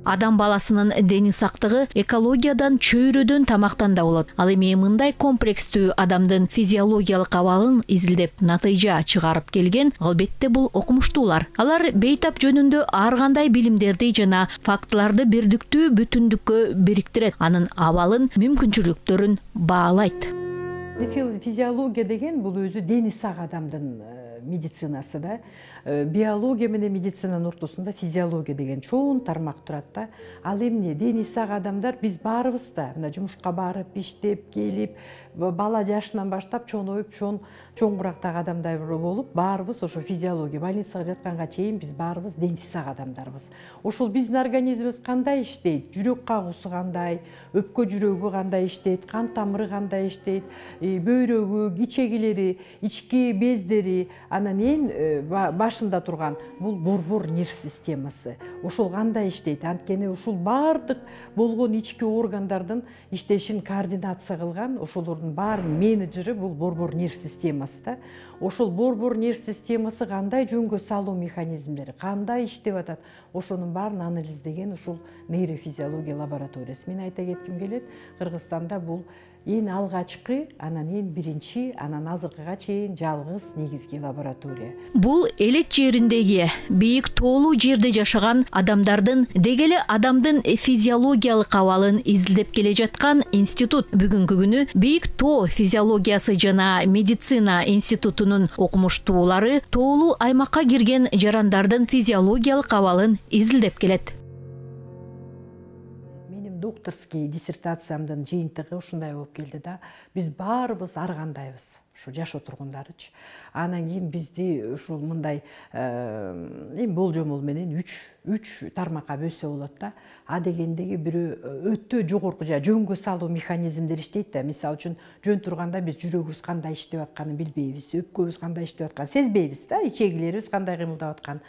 Адам баласынын дени сактыгы экологиядан, чөйрөдөн, тамактан да болот. Ал эми мындай комплекстүү адамдын физиологиялык абалын изилдеп натыйжа чыгарып келген албетте бул окумуштуулар. Алар бейтап жөнүндө ар кандай билимдерди жана фактыларды бирдиктүү бүтүндүккө бириктирет, анын абалын, мүмкүнчүлүктөрүн баалайт. Физиология деген бул өзү дени сак адамдын медицинасы да. Биология менен медицинанын ортосунда физиология деген чоң тармак турат да. Ал эмне дени сак адамдар биз баарыбыз да мына жумушка барып, иштеп, келип, бала жашынан баштап чоңоюп, чоңурактагы адамдар болуп, баарыбыз ошо физиология больницага жатканга чейин биз баарыбыз дени сак адамдарбыз. Ошол биздин организмибиз кандай иштейт, жүрөк кагуусу кандай, өпкө жүрөгү кандай иштейт, кан тамыры кандай иштейт, бөйрөгү, ичегилери, ички бездери, анан эң башында турган бул борбор нерв системасы. Ошол кандай иштейт? Анткени ушул бардык болгон ички органдардын иштешин координация кылган, ошолордун баарынын менеджери бул борбор нерв системасы да. Ошол борбор нерв системасы кандай жөнгө салуу механизмдери, кандай иштеп атат, ошонун баарын анализдеген ушул нейрофизиология лабораториясы. Мен айта кетким келет, Кыргызстанда бул эң алгачкы, анан эң биринчи, анан азыркыга чейин жалгыз негизги лаборатория. Бул элет жериндеги бийик тоолуу жерде жашаган адамдардын дегеле адамдын физиологиялык абалын изилдеп келе жаткан институт. Бүгүнкү күнү бийик тоо физиологиясы жана медицина институтунун окумуштуулары тоолуу аймакка кирген жарандардын физиологиялык абалын изилдеп келет. Докторский диссертациямдын жыйынтыгы ушундай болуп келди да. Биз баарыбыз ар кандайбыз, ушу жашоо тургундарычы. Анан кийин бизди ушул мындай эми болжомол менен 3 тармакка бөлсө болот да. А дегендеги бирөө өтө жогорку жөнгө салуу механизмдери иштейт да. Мисалы үчүн жөн турганда биз жүрөгүбүз кандай иштеп атканын билбейбиз, өпкөбүз кандай иштеп атканын сезбейбиз да, ичегилерибиз кандай кыймылдап атканын.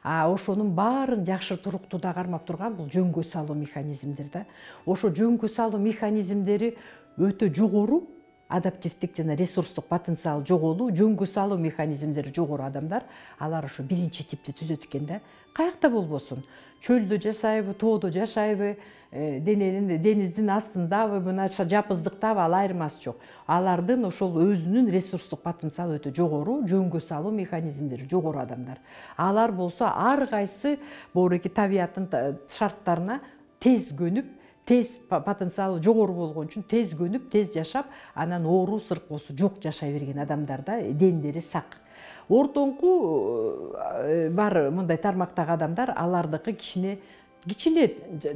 Ошонун баарын жакшы туруктууда кармап турган бул жөнгө салуу механизмдер да. Ошо жөнгө салуу механизмдери өтө жогору, адаптивдик жана ресурстук потенциал жогору, жөнгө салуу механизмдери жогору адамдар, алар ошо биринчи типти түзөт экен да. Каякта болбосун, чөлдө жашайбы, тоодо жашайбы, дениздин астындабы, мына жапыздыктабы, ал айырмасы жок. Алардын ошол өзүнүн ресурстук потенциалы өтө жогору, жөнгө салуу механизмдери жогору адамдар. Алар болсо ар кайсы боореки табияттын шарттарына тез көнүп, тез потенциалы жогору болгон үчүн тез көнүп, тез жашап, анан оору сыркоосу жок жашай берген адамдар да, дендери сак. Ортоңку бар мындай тармактагы адамдар, алардыкы кичине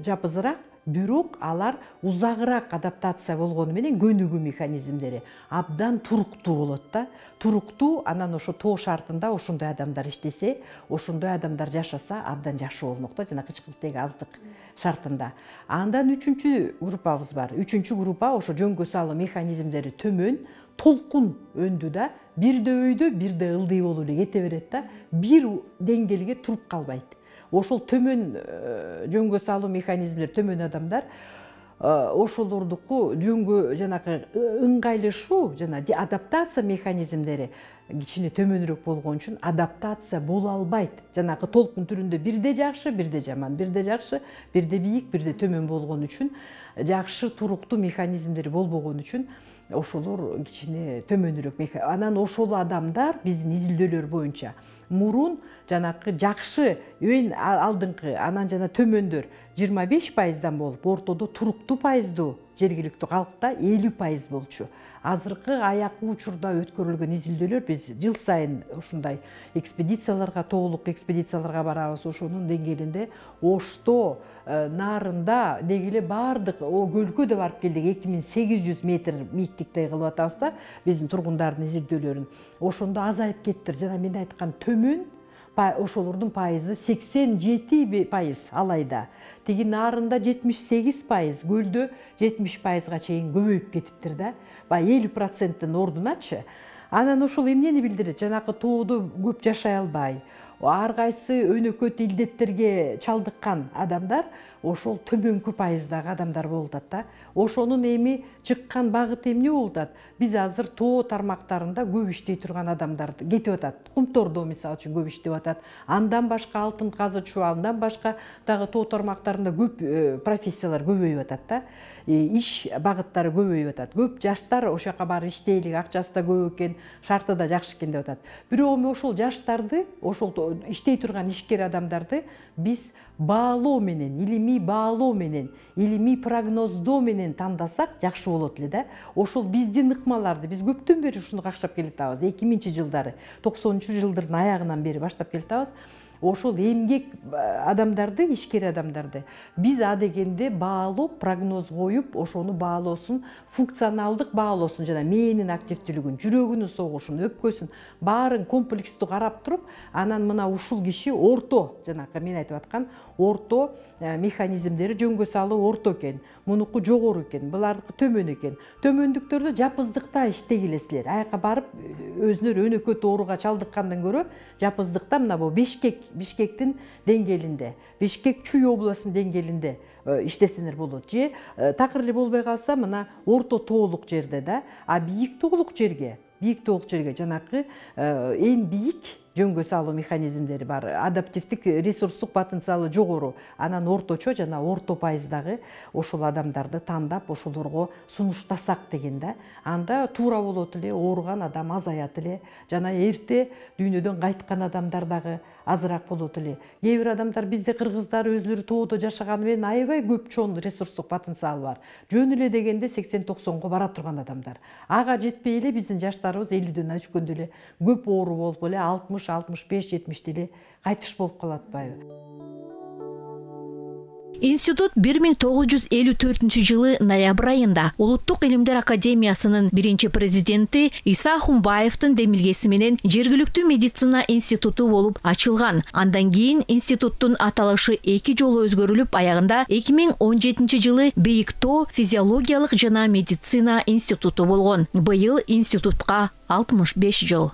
жапызыраак, бирок алар узагыраак адаптация болгону менен көнүгүү механизмдери абдан туруктуу болот да. Туруктуу, анан ошо тоо шартында ошондой адамдар иштесе, ошондой адамдар жашаса абдан жакшы болмок да, жана кычкылыктагы аздык шартында. Андан 3-чү группабыз бар. 3-чү группа ошо жөнгө салуу механизмдери төмөн, толкун өндү да, бирде өйдө, бирде ылдый болуп эле кете берет да, бир деңгээлге туруп калбайт. Ошол төмөн жөнгө салуу механизмдер төмөн адамдар ошолордуку жөнгө жанакы ыңгайлашуу жана адаптация механизмдери кичине төмөнүрөөк болгон үчүн адаптация боло албайт. Жанакы толкун түрүндө бирде жакшы, бирде жаман, бирде жакшы, бирде бийик, бирде төмөн болгон үчүн, жакшы туруктуу механизмдери болбогон үчүн ошолор кичине төмөнүрөөк. Анан ошол адамдар биздин изилдөөлөр боюнча мурун жанакы жакшы эң алдыңкы, анан жана төмөндөр 25%дан болуп, ортодо туруктуу пайыздуу жергиликтүү калкта 50% болчу. Азыркы аякы учурда өткөрүлгөн изилдөөлөр биз жыл сайын ушундай экспедицияларга, тоолук экспедицияларга барабыз, ошонун деңгээлинде Ошто, Нарында дегеле бардык көлгө да барып келдик, 2800 метр бийиктикте кылып атабыз да, биздин тургундардын изилдөөлөрүн. Ошондо азайып кеттир, жана мен айткан төмөн ошолордун пайызы 87% алайда. Тиги Нарында 78%, көлдө 70%га чейин көбөйүп кетиптир да. 50%-тин ордуначы. Анан ошол эмнени билдирет? Жанакы тоодо көп жашай албай, ар кайсы өнөкөт илдеттерге чалдыккан адамдар ошол төмөнкү пайыздагы адамдар болуп атат да. Ошонун эми чыккан багыты эмне болуп атат? Биз азыр тоо тармактарында көп иштей турган адамдар кетип атат. Кумтордо мисалы үчүн көп иштеп атат. Андан башка алтын казычу, андан башка дагы тоо тармактарында көп профессиялар көбөйүп атат да. Иш багыттары көбөйүп атат. Көп жаштар ошол жака барып иштейлик, акчасы да көп экен, шарты да жакшы экен деп атат. Бирок эми ошол жаштарды, ошол иштей турган ишкер адамдарды биз баалоо менен, илимий баалоо менен, илимий прогноздоо менен тандасак жакшы болот эле да. Ошол биздин ыкмаларды биз көптөн бери ушуну кашап келатабыз. 2000-жылдары, 90-жылдардын аягынан бери баштап келатабыз. Ошол эмгек адамдарды, ишкер адамдарды биз адегенде баалоп, прогноз коюп, ошону баалоосун, функционалдык баалоосун жана мээнин активдүүлүгүн, жүрөгүнүн согушун, өпкөсүн баарын комплекстүү карап туруп, анан мына ушул киши орто, жанакы мен айтып аткан орто механизмдери жөнгө салуу орто экен, мунуку жогору экен, булардыкы төмөн экен. Төмөндүктөрдө жапыздыкта иштегиле силер. Аяка барып өзүнөр өнөкөт ооруга чалдыккандан көрө жапыздыкта мына бу Бишкектин деңгээлинде, Бишкек Чүй областынын деңгээлинде иштесеңер болот. Же такыр эле болбой калса мына орто тоолук жерде да, а бийик тоолук жерге жанакы эң бийик жөнгө салуу механизмдери бар, адаптивдик ресурстук потенциалы жогору, анан орточо жана орто пайыздагы ошол адамдарды тандап, ошолорго сунуштасак деген да. Анда туура болот эле, ооруган адам азаят эле, жана эрте дүйнөдөн кайткан адамдар дагы азыраак болот эле. Кээ бир адамдар бизде кыргыздар өзүлөрү тоодо жашаганы менен аябай көп чоң ресурстук потенциал бар. Жөн эле дегенде 80-90го бара турган адамдар. Ага жетпей эле биздин жаштарыбыз 50дөн өчкөндө эле көп оору болуп эле 60, 65, 70 эле кайтыш болуп калат атпайбы? Институт 1954-жылы ноябрь айында Улуттук илимдер академиясынын биринчи президенти Иса Хумбаевдин демилгеси менен жергиликтүү медицина институту болуп ачылган. Андан кийин институттун аталышы 2 жолу өзгөрүлүп, аягында 2017-жылы Бийик Тоо физиологиялык жана медицина институту болгон. Быйыл институтка 65 жыл.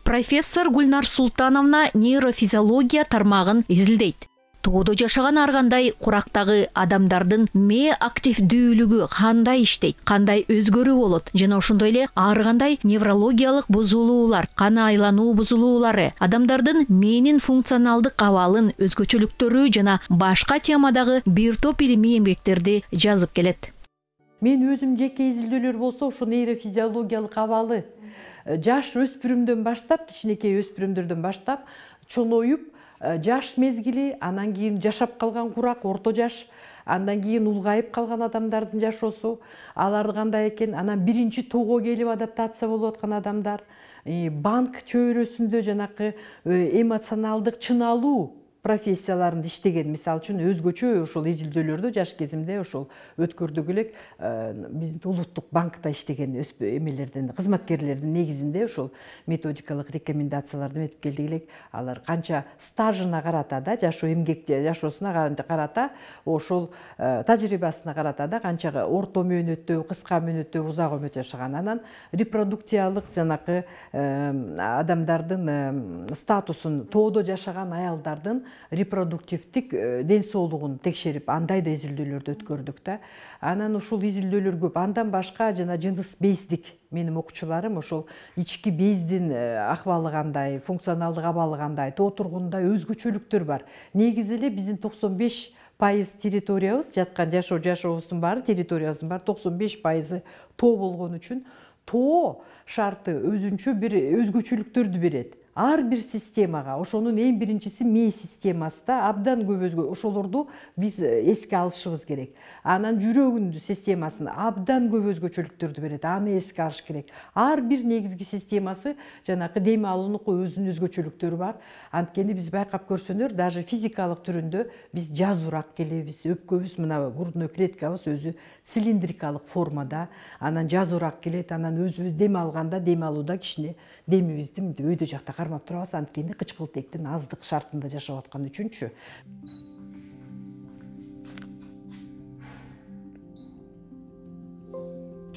Профессор Гульнар Султановна нейрофизиология тармагын изилдейт. Тоодо жашаган ар кандай курактагы адамдардын мээ активдүүлүгү кандай иштейт, кандай өзгөрүү болот жана ошондой эле ар кандай неврологиялык бузулуулар, кан айлануу бузулуулары, адамдардын мээнин функционалдык абалын өзгөчөлүктөрү жана башка темадагы бир топ илимий эмгектерди жазып келет. Мен өзүм жеке изилдөөлөр болсо ошо нейрофизиологиялык абалы жаш өспүрүмдөн баштап, кичинекей өспүрүмдөрдөн баштап чоңоюп, жаш мезгили, анан кийин жашап калган курак, орто жаш, андан кийин улгайып калган адамдардын жашоосу, алар кандай экен, анан биринчи тоого келип адаптация болуп аткан адамдар, банк чөйрөсүндө жанакы эмоционалдык чыналуу профессияларында иштеген, мисалы үчүн өзгөчө ошол изилдөөлөрдө жаш кезимде ошол өткөрдүк элек биздин улуттук банкта иштеген эмелердин, кызматкерлердин негизинде ошол методикалык рекомендацияларды метип келдик элек. Алар канча стажына карата да, жашоо эмгек жашоосуна карата, ошол тажрыйбасына карата да канча орто мөөнөттө, кыска мөөнөттө, узак өмөт жашаган. Анан репродукциялык жанакы адамдардын статусун, тоодо жашаган аялдардын репродуктивдик ден соолугун текшерип, андай да изилдөөлөрдү өткөрдүк да. Анан ушул изилдөөлөр көп. Андан башка жана жыныс бездик, менин окуучуларым ошол ички бездин акыбалы кандай, функционалдык абалы кандай, тоо тургунда өзгөчөлүктөр бар. Негизи эле биздин 95% территориябыз, жаткан жашообуздун баары, территориябыздын баары 95% тоо болгон үчүн тоо шарты өзүнчө бир өзгөчөлүктөрдү берет. Ар бир системага, ошонун эң биринчиси мээ системасы да абдан көп өзгө, ошолорду биз эске алышыбыз керек. Анан жүрөгүн системасын абдан көп өзгөчөлүктөрдү берет, аны эске алыш керек. Ар бир негизги системасы жанакы дем алуунун өзүнүн өзгөчөлүктөрү бар. Анткени биз байкап көрсөңөр, даже физикалык түрүндө биз жазуураак келебиз, өпкөбүз мына грудной клеткабыз өзү цилиндрикалык формада, анан жазуураак келет, анан өзүбүз дем алганда, дем алууда кичине демибизди өйдө жакта кармап турабыз, анткени кычкылтектин аздык шартында жашап аткан үчүнчү.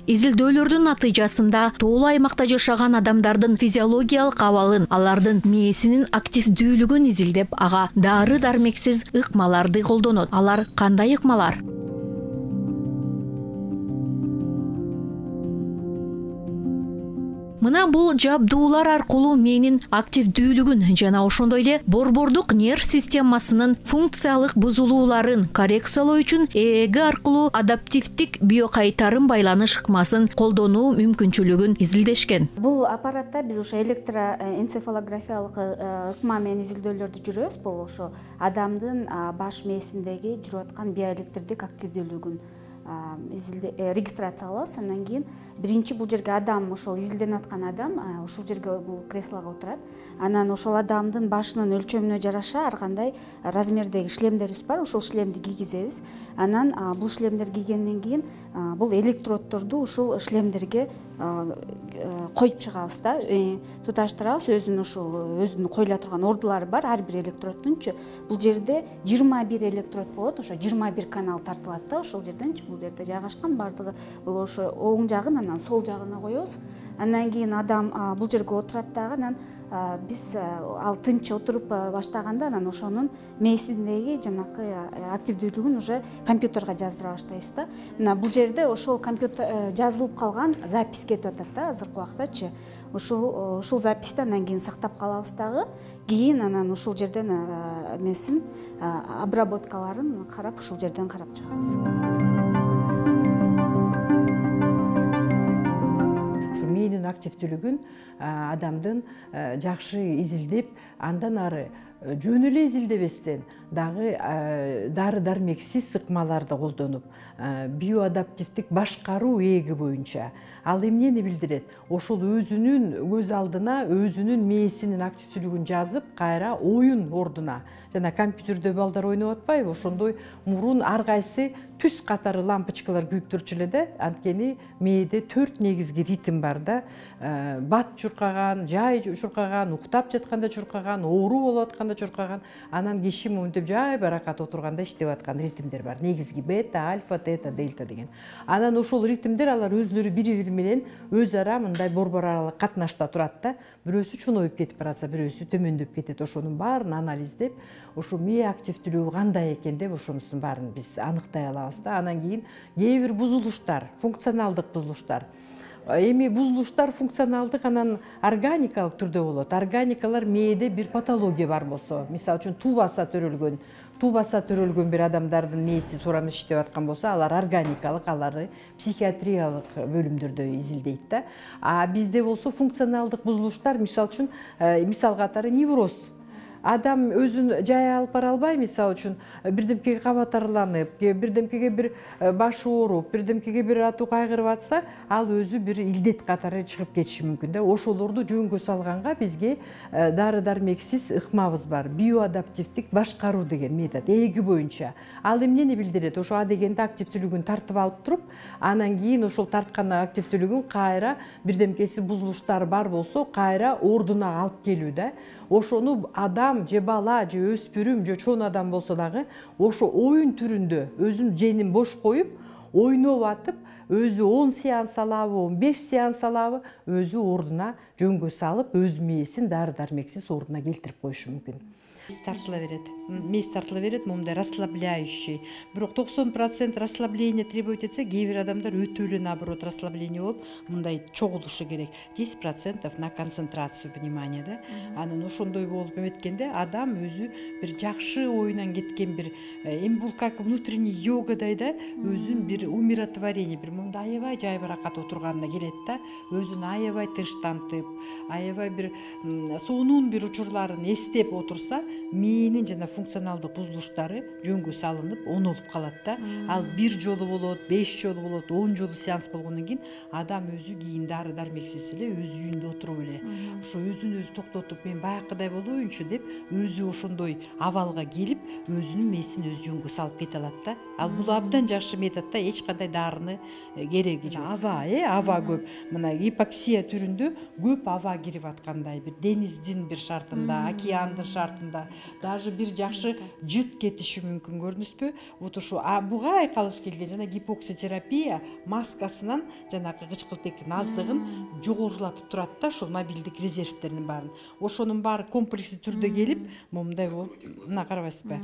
изилдөөлөрдүн натыйжасында тоолуу аймакта жашаган адамдардын физиологиялык абалын, алардын мээсинин активдүүлүгүн изилдеп, ага дары дармексиз ыкмаларды колдонот. Алар кандай ыкмалар? Мына бул жабдуулар аркылуу мээнин активдүүлүгүн жана ошондой эле борбордук нерв системасынын функциялык бузулууларын коррекциялоо үчүн ЭЭГ аркылуу адаптивдик биокайтарым байланыш ыкмасын колдонуу мүмкүнчүлүгүн изилдешкен. Бул аппаратта биз ошо электроэнцефалографиялык ыкма менен изилдөөлөрдү жүрөбүз. Бул ошо адамдын баш мээсиндеги жүрүп аткан биоэлектрдик активдүүлүгүн регистрация кылабыз. Андан кийин биринчи бул жерге адам, ошол изилденип аткан адам ушул жерге бул креслого отурат. Анан ошол адамдын башынын өлчөмүнө жараша ар кандай размердеги шлемдерибиз бар. Ошол шлемди кийгизебиз. Анан бул шлемдерди кийгенден кийин бул электроддорду ушул шлемдерге коюп чыгабыз да, туташтырабыз. Өзүнүн коюла турган ордулары бар ар бир электроддунчу. Бул жерде 21 электрод болот. Ошо 21 канал тартылат да ошол жерденчи. Бул жерде жайгашкан бардыгы бул ошо оң жагын, анан сол жагына коебуз. Андан кийин адам бул жерге отурат дагы, анан биз ал тынч отуруп баштаганда анан ошонун мээсиндеги жанакы активдүүлүгүн уже компьютерге жаздыра баштайбыз да. Мына бул жерде ошол компьютер жазылып калган запись кетип атат да азыркы убактачы. Ушул записти андан кийин сактап калабыз дагы. Кийин анан ушул жерден эмесин обработкаларын карап ушул жерден карап чыгабыз. Мээнин активдүүлүгүн адамдын жакшы изилдеп, андан ары жөн эле изилдебестен дагы дары дармексиз ыкмаларды колдонуп, биоадаптивдик башкаруу ээги боюнча ал эмнени билдирет? Ошол өзүнүн көз алдына өзүнүн мээсинин активдүүлүгүн жазып, кайра оюн ордуна, жана компьютерде балдар ойноп атпайбы, ошондой мурун ар кайсы түс катары лампочкалар күйүп турчу эле да. Анткени мээде 4 негизги ритм бар да. Бат чуркаган, жай чуркаган, уктап жатканда чуркаган, оору болуп атканда чуркаган, анан киши монтип жай баракат отурганда иштеп аткан ритмдер бар. Негизги бета, альфа, тета, дельта деген. Анан ошол ритмдер алар өзлөрү бири-бири менен өз ара мындай борбор аралык катнашта турат да. Бирөөсү чоноюп кетип баратса, бирөөсү төмөндөп кетет. Ошонун баарын анализдеп, ошо мээ активдүүлүгү кандай экен деп ошонусун баарын биз аныктай алабыз да. Анан кийин кээ бир бузулуштар, функционалдык бузулуштар. Эми бузулуштар функционалдык анан органикалык түрдө болот. Органикалар мээде бир патология бар болсо, мисалы үчүн тубаса төрөлгөн бир адамдардын мээси туура эмес иштеп аткан болсо, алар органикалык, алары психиатриялык бөлүмдөрдө изилдейт да. Бизде болсо функционалдык бузулуштар, мисалы үчүн мисал катары невроз. Адам өзүн жай алып бара албай, мисалы үчүн бирдемкеге кабатарланып, бирдемкеге бир башы ооруп, бирдемкеге бир атуу кайгырып атса, ал өзү бир илдет катары чыгып кетиши мүмкүн да. Ошолорду жөнгө салганга бизге дары дармексиз ыкмабыз бар. Биоадаптивдик башкаруу деген метод ээги боюнча. Ал эмнени билдирет? Ошо дегенде активдүүлүгүн тартып алып туруп, анан кийин ошол тарткан активдүүлүгүн кайра бирдемкеси бузулуштар бар болсо, кайра ордуна алып келүү да. Ошону адам же бала же өспүрүм же чоң адам болсо дагы ошо оюн түрүндө өзүн женин бош коюп ойноп атып, өзү 10 сеанс алабы, 15 сеанс алабы, өзү ордуна жөнгө салып, өз мээсин дары дармексиз ордуна келтирип коюшу мүмкүн. Мээс тартыла берет, момундай расслабляющий. Бирок 90% расслабление требует этсе, кээ бир адамдар өтө эле наоборот расслабление болуп, мындай чогулушу керек. 10% на концентрацию внимания да. Анан ошондой болуп эметкенде адам өзү бир жакшы оюнан кеткен бир эми бул как внутренний йогадай да, өзүн бир умиротворение, бир мындай аябай жай баракат отурганына келет да, өзүн аябай тынчтантып, аябай бир сонун бир учурларын эстеп отурса, мээнин жана функционалдык бузулуштары жөнгө салынып, оңолуп калат да. Ал 1 жолу болот, 5 жолу болот, 10 жолу сеанс болгондон кийин адам өзү кийин дары дармексиз эле өз үйүндө отуруп эле, ошо өзүн өзү токтотуп, мен баякыдай болоюнчу деп, өзү ошондой абалга келип, өзүнүн мээсин өзү жөнгө салып кете алат да. Ал бул абдан жакшы метод да, эч кандай дарыны кереги жок. Аба көп. Мына гипоксия түрүндө көп аба кирип аткандай, бир дениздин бир шартында, океандын шартында даже бир жакшы жыт кетиши мүмкүн, көрдүңүзбү? Вот ушу буга айкалыш келген жана гипокситерапия маскасынан жанагы кычкылтектин аздыгын жогорулатып турат да, ошол мобилдик резервтердин баарын. Ошонун баары комплекстүү түрдө келип, момундай болуп, мына карабайсызбы?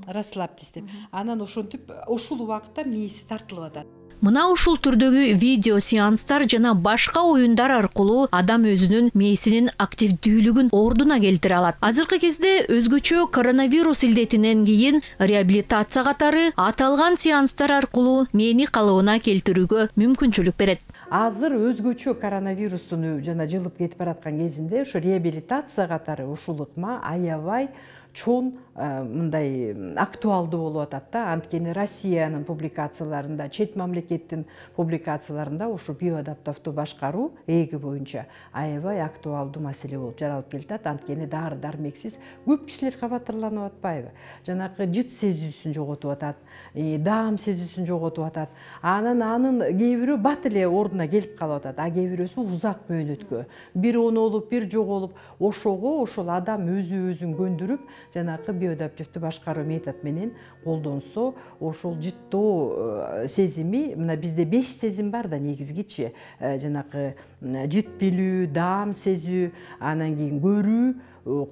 Расслабьтесь деп. Анан ошентип ушул убакытта мээси тартылып атат. Мына ушул түрдөгү видео сеанстар жана башка оюндар аркылуу адам өзүнүн мээсинин активдүүлүгүн ордуна келтире алат. Азыркы кезде өзгөчө коронавирус илдетинен кийин реабилитация катары аталган сеанстар аркылуу мээни калыбына келтирүүгө мүмкүнчүлүк берет. Азыр өзгөчө коронавирустун жана жылып кетип бараткан кезинде ушу реабилитация катары ушул ыкма аябай чоң мындай актуалдуу болуп атат да. Анткени Россиянын публикацияларында, чет мамлекеттин публикацияларында ушу биоадаптивдүү башкаруу эги боюнча аябай актуалдуу маселе болуп жаралып келатат. Анткени дары дармексиз көп кишилер кабатырланып атпайбы? Жанагы жыт сезүүсүн жоготуп атат, даам сезүүсүн жоготуп атат. Анын кээ бирөө бат эле ордуна келип калып атат, а кээ бирөөсү узак мөөнөткө. Бир оңолуп, бир жоголуп, ошого ошол адам өзүн көндүрүп, жанагы биоадаптивдүү башкаруу метод менен колдонсо, ошол жыттоо сезими, мына бизде 5 сезим бар да негизгичи. Жанагы жыт билүү, даам сезүү, анан кийин көрүү,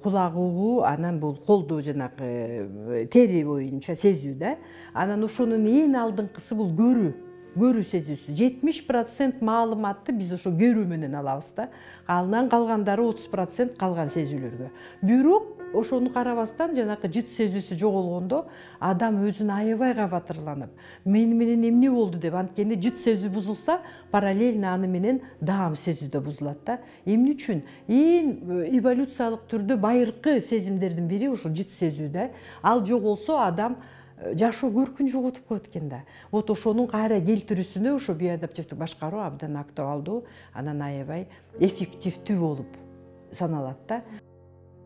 кулак угуу, анан бул колду жанагы тери боюнча сезүү да. Анан ошонун эң алдыңкысы бул көрүү сезүүсү. 70% маалыматты биз ошо көрүү менен алабыз да. Анан калгандары 30% калган сезүүлөргө. Бирок ошону карабастан жанагы жыт сезүүсү жоголгондо адам өзүн аябай кабатырланып, менен эмне болду деп, анткени жыт сезүү бузулса, параллельно аны менен даам сезүү да бузулат да. Эмне үчүн? Эң эволюциялык түрдө байыркы сезимдердин бири ушул жыт сезүү да. Ал жоголсо адам жашоо көркүн жоготуп коет экен да. Вот ошонун кайра келтирүүсүнө ошо биоадаптивдүү башкаруу абдан актуалдуу, анан аябай эффективдүү болуп саналат да.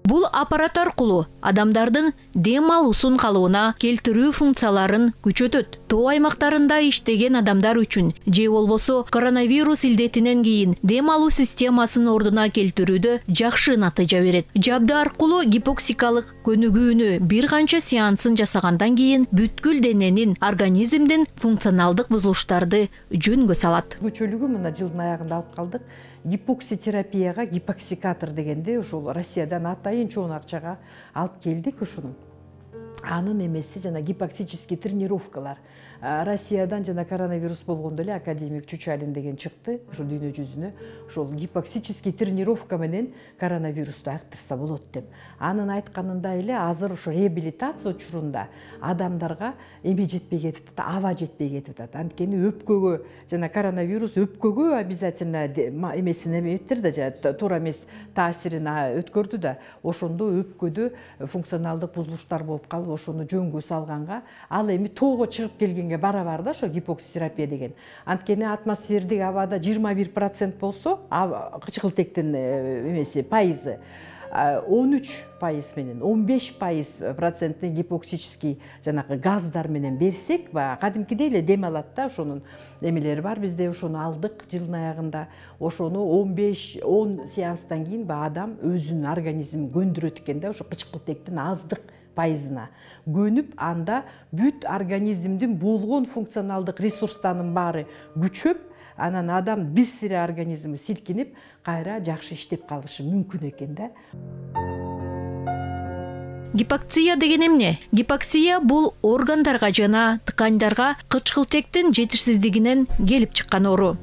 Бул аппарат аркылуу адамдардын дем алуусун калыбына келтирүү функцияларын күчөтөт. Тоо аймактарында иштеген адамдар үчүн же болбосо коронавирус илдетинен кийин дем алуу системасын ордуна келтирүүдө жакшы натыйжа берет. Жабды аркылуу гипоксикалык көнүгүүнү бир канча сеансын жасагандан кийин бүткүл дененин, организмдин функционалдык бузулуштарды жөнгө салат. Көчөлүгү мына жылдын аягында алып калдык. Гипокситерапияга гипоксикатор дегенде ошол Россиядан атайын чоң акчага алып келдик ушуну. Анын эмеси жана гипоксический тренировкалар. Россиядан жана коронавирус болгондо эле академик Чучалин деген чыкты, ошо дүйнө жүзүнө. Ошол гипоксический тренировка менен коронавирусту айыктырса болот деп. Анын айтканындай эле азыр ошо реабилитация учурунда адамдарга эме жетпей кетип атат, аба жетпей кетип атат. Анткени өпкөгө жана коронавирус өпкөгө обязательно эмесин эметтир да, туура эмес таасирин өткөрдү да. Ошондо өпкөдө функционалдык бузулуштар болуп калып, ошону жөнгө салганга, ал эми тоого чыгып келгенге барабар да ошо гипокситерапия деген. Анткени атмосфердик абада 21% болсо, кычкылтектин эмеси пайызы 13% менен 15% гипоксический жанагы газдар менен берсек, кадимкидей эле дем алат да, ошонун эмелери бар. Бизде ошону алдык жылдын аягында. Ошону 15-10 сеанстан кийин адам өзүнүн организмин көндүрөт экен да, ошо кычкылтектин аздык пайызына көнүп, анда бүт организмдин болгон функционалдык ресурстарынын баары күчөп, анан адам бир сире организми силкинип, кайра жакшы иштеп калышы мүмкүн экен да. Гипоксия деген эмне? Гипоксия бул органдарга жана тканьдарга кычкылтектин жетишсиздигинен келип чыккан оору.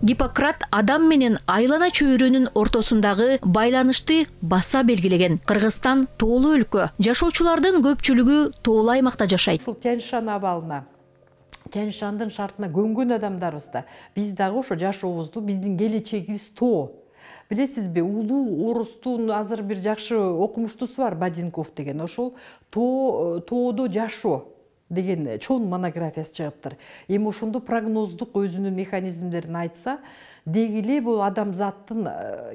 Гиппократ адам менен айлана чөйрөнүн ортосундагы байланышты баса белгилеген. Кыргызстан тоолуу өлкө. Жашоочулардын көпчүлүгү тоолуу аймакта жашайт. Ушул Тянь-Шань абалына, Тянь-Шаньдын шартына көнгөн адамдарыбыз да, биз дагы ошо жашообузду, биздин келечегибиз тоо. Билесизби, улуу орустун азыр бир жакшы окумуштуусу бар, Бадинков деген. Ошол тоодо жашоо деген чоң монографиясы чыгыптыр. Эми ошондо прогноздук өзүнүн механизмдерин айтса, дегиле бул адамзаттын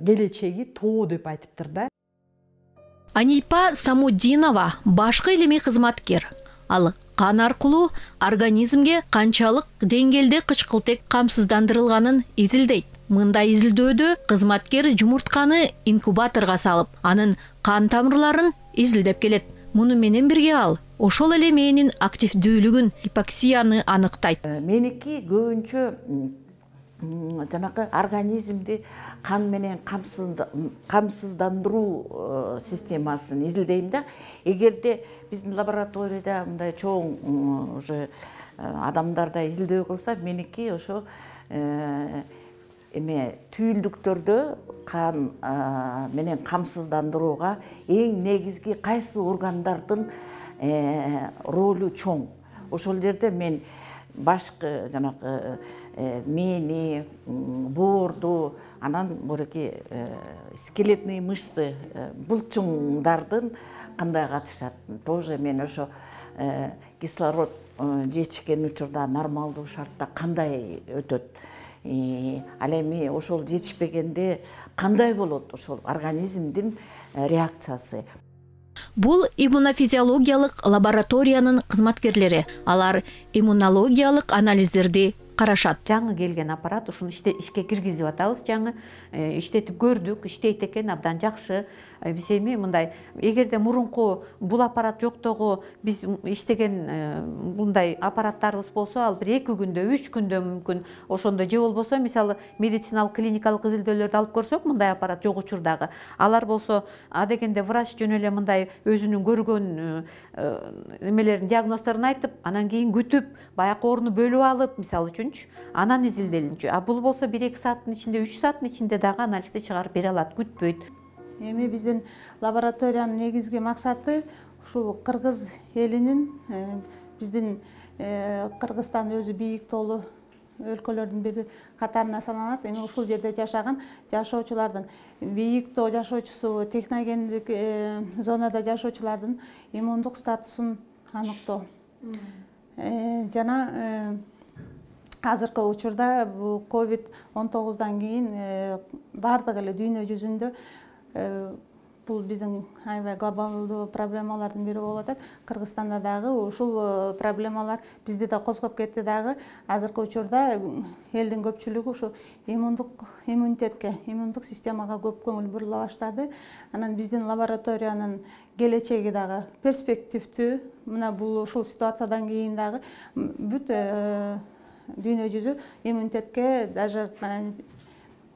келечеги тоо деп айтыптыр да. Анипа Самудинова башкы илимий кызматкер. Ал кан аркылуу организмге канчалык деңгээлде кычкылтек камсыздандырылганын изилдейт. Мындай изилдөөдө кызматкер жумуртканы инкубаторго салып, анын кан тамырларын изилдеп келет. Муну менен бирге ал ошол эле мээнин активдүүлүгүн, гипоксияны аныктайт. Меники көбүнчө жанакы организмди кан менен камсыздандыруу системасын изилдейм да. Эгерде биздин лабораторияда мындай чоң уже адамдарда изилдөө кылса, меники ошо түйүлдүктөрдө кан менен камсыздандырууга эң негизги кайсы органдардын ролу чоң. Ошол жерде мен башкы жанакы мээни, боорду, анан буреки скелетный мышцы, булчуңдардын кандай катышат. Тоже мен ошо кислород жетишкен учурда нормалдуу шартта кандай өтөт. Ал эми ошол жетишпегенде кандай болот ошол организмдин реакциясы. Бул иммунофизиологиялык лабораториянын кызматкерлери. Алар иммунологиялык анализдерди карашат. Жаңы келген аппарат ушуну ишке киргизип атабыз. Жаңы иштетип көрдүк, иштейт экен, абдан жакшы. Биз эми мындай, эгерде мурунку бул аппарат жоктогу биз иштеген мындай аппараттарыбыз болсо, ал 1-2 күндө, 3 күндө мүмкүн ошондо, же болбосо мисалы медициналык клиникалык изилдөөлөрдү алып көрсөк, мындай аппарат жок учурдагы. Алар болсо адегенде врач жөн эле мындай өзүнүн көргөн эмелерин, диагноздорун айтып, анан кийин күтүп, баякы орну бөлүп алып, мисалы үчүнчү, анан изилделинчү. А бул болсо 1-2 сааттын ичинде, 3 сааттын ичинде дагы анализди чыгарып бере алат, күтпөйт. Эми биздин лабораториянын негизги максаты ушул кыргыз элинин, биздин Кыргызстан өзү бийик тоолуу өлкөлөрдүн бири катарына саналат. Эми ушул жерде жашаган жашоочулардын, бийик тоо жашоочусу, техногендик зонада жашоочулардын иммундук статусун аныктоо. Жана азыркы учурда бул COVID-19 кийин бардык эле дүйнө жүзүндө бул биздин аябай глобалдуу проблемалардын бири болуп атат. Кыргызстанда дагы ушул проблемалар бизди да козгоп кетти дагы. Азыркы учурда элдин көпчүлүгү ушу иммунитетке, иммундук системага көп көңүл бурула баштады. Анан биздин лабораториянын келечеги дагы перспективдүү. Мына бул ушул ситуациядан кийин дагы бүт дүйнө жүзү иммунитетке, даже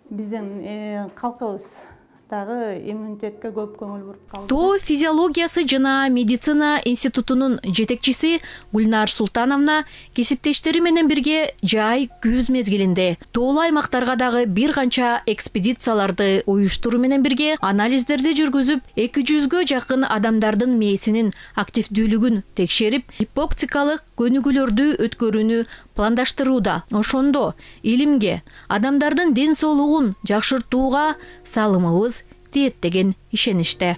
биздин калкыбыз дагы иммунитетке көп көңүл буруп калды. Тоо физиологиясы жана медицина институтунун жетекчиси Гүлнар Султановна кесиптештери менен бирге жай күз мезгилинде тоолуу аймактарга дагы бир канча экспедицияларды уюштуруу менен бирге анализдерди жүргүзүп, 200гө жакын адамдардын мээсинин активдүүлүгүн текшерип, гипоптикалык көнүгүүлөрдү өткөрүүнү пландаштырууда. Ошондо илимге, адамдардын ден соолугун жакшыртууга салымыбыз тиет деген ишениште.